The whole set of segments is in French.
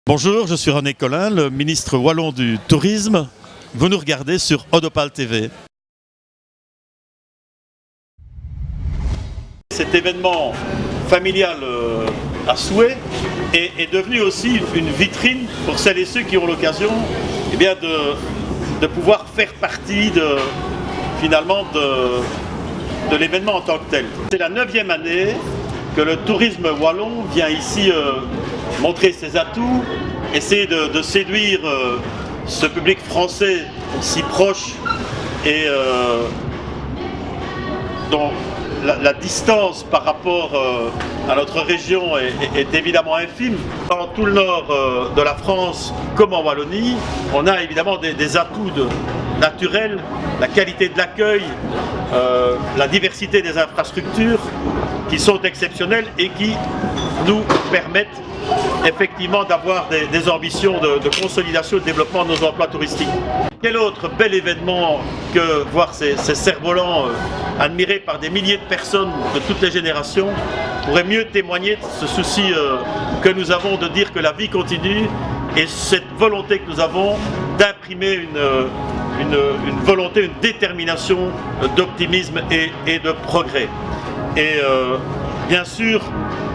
Bonjour, je suis René Collin, le ministre wallon du Tourisme. Vous nous regardez sur Odopal TV. Cet événement familial à souhait est devenu aussi une vitrine pour celles et ceux qui ont l'occasion de pouvoir faire partie finalement de l'événement en tant que tel. C'est la 9e année que le tourisme wallon vient ici montrer ses atouts, essayer de séduire ce public français si proche et dont la distance par rapport à notre région est évidemment infime. Dans tout le nord de la France, comme en Wallonie, on a évidemment des atouts naturels, la qualité de l'accueil, la diversité des infrastructures qui sont exceptionnelles et qui nous permettent effectivement d'avoir des ambitions de consolidation et de développement de nos emplois touristiques. Quel autre bel événement que voir ces cerfs-volants admirés par des milliers de personnes de toutes les générations pourrait mieux témoigner de ce souci que nous avons de dire que la vie continue et cette volonté que nous avons d'imprimer une volonté, une détermination d'optimisme et de progrès. Et bien sûr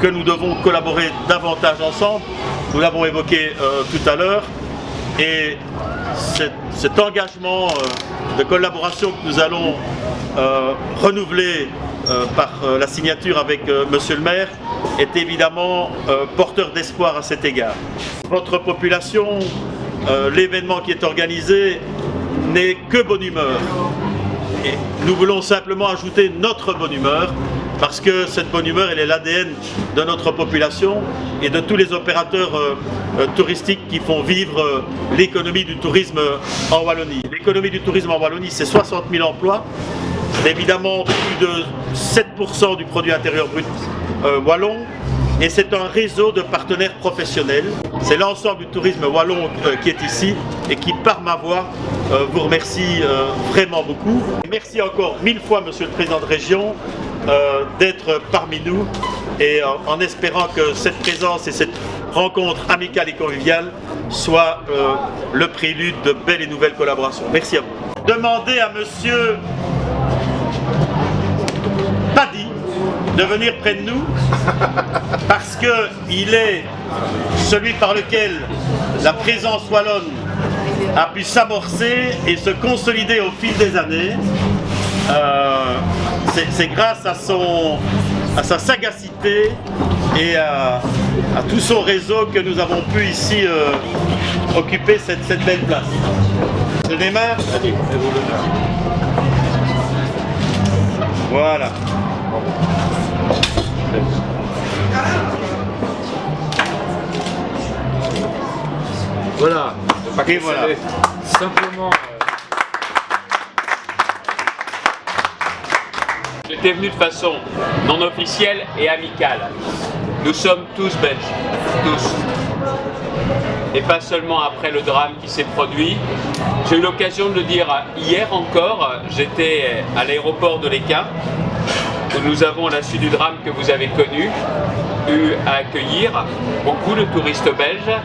que nous devons collaborer davantage ensemble, nous l'avons évoqué tout à l'heure, et cet engagement de collaboration que nous allons renouveler par la signature avec Monsieur le maire est évidemment porteur d'espoir à cet égard. Votre population, l'événement qui est organisé n'est que bonne humeur. Et nous voulons simplement ajouter notre bonne humeur parce que cette bonne humeur, elle est l'ADN de notre population et de tous les opérateurs touristiques qui font vivre l'économie du tourisme en Wallonie. L'économie du tourisme en Wallonie, c'est 60 000 emplois, c'est évidemment plus de 7% du produit intérieur brut wallon, et c'est un réseau de partenaires professionnels. C'est l'ensemble du tourisme wallon qui est ici et qui, par ma voix, vous remercie vraiment beaucoup. Merci encore 1000 fois, Monsieur le Président de Région, d'être parmi nous et en espérant que cette présence et cette rencontre amicale et conviviale soit le prélude de belles et nouvelles collaborations. Merci à vous. Demandez à Monsieur Paddy de venir près de nous parce qu'il est celui par lequel la présence wallonne a pu s'amorcer et se consolider au fil des années. C'est grâce à sa sagacité et à tout son réseau que nous avons pu ici occuper cette belle place. Je démarre. Voilà. Voilà. Et voilà. Simplement. J'étais venu de façon non officielle et amicale. Nous sommes tous belges, tous. Et pas seulement après le drame qui s'est produit. J'ai eu l'occasion de le dire hier encore, j'étais à l'aéroport de Léquin, où nous avons, à la suite du drame que vous avez connu, eu à accueillir beaucoup de touristes belges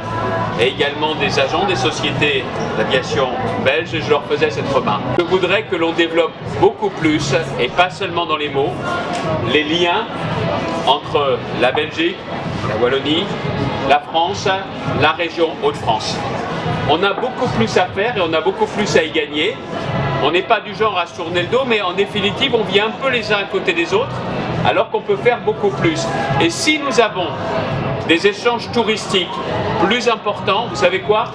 et également des agents des sociétés d'aviation belges, et je leur faisais cette remarque. Je voudrais que l'on développe beaucoup plus, et pas seulement dans les mots, les liens entre la Belgique, la Wallonie, la France, la région Hauts-de-France. On a beaucoup plus à faire et on a beaucoup plus à y gagner. On n'est pas du genre à se tourner le dos, mais en définitive, on vit un peu les uns à côté des autres, alors qu'on peut faire beaucoup plus. Et si nous avons des échanges touristiques plus importants, vous savez quoi?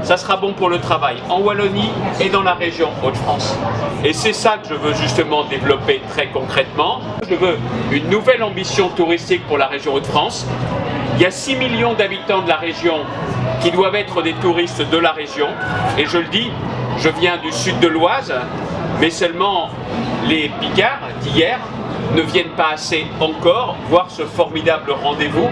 Ça sera bon pour le travail en Wallonie et dans la région Hauts-de-France. Et c'est ça que je veux justement développer très concrètement. Je veux une nouvelle ambition touristique pour la région Hauts-de-France. Il y a 6 millions d'habitants de la région qui doivent être des touristes de la région. Et je le dis, je viens du sud de l'Oise, mais seulement les Picards d'hier ne viennent pas assez encore voir ce formidable rendez-vous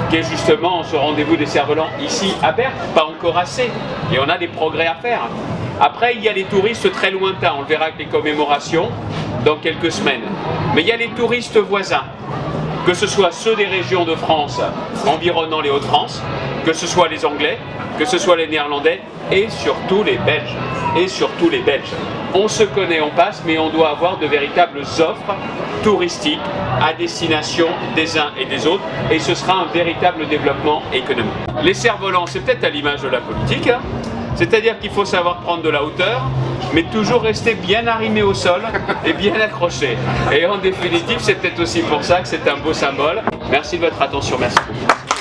qui est justement ce rendez-vous des cerfs-volants ici à Berck, pas encore assez, et on a des progrès à faire. Après, il y a les touristes très lointains, on le verra avec les commémorations dans quelques semaines, mais il y a les touristes voisins. que ce soit ceux des régions de France environnant les Hauts-de-France, que ce soit les Anglais, que ce soit les Néerlandais et surtout les Belges. Et surtout les Belges. On se connaît, on passe, mais on doit avoir de véritables offres touristiques à destination des uns et des autres, et ce sera un véritable développement économique. Les cerfs-volants, c'est peut-être à l'image de la politique, hein. C'est-à-dire qu'il faut savoir prendre de la hauteur, mais toujours rester bien arrimé au sol et bien accroché. Et en définitive, c'est peut-être aussi pour ça que c'est un beau symbole. Merci de votre attention, merci beaucoup.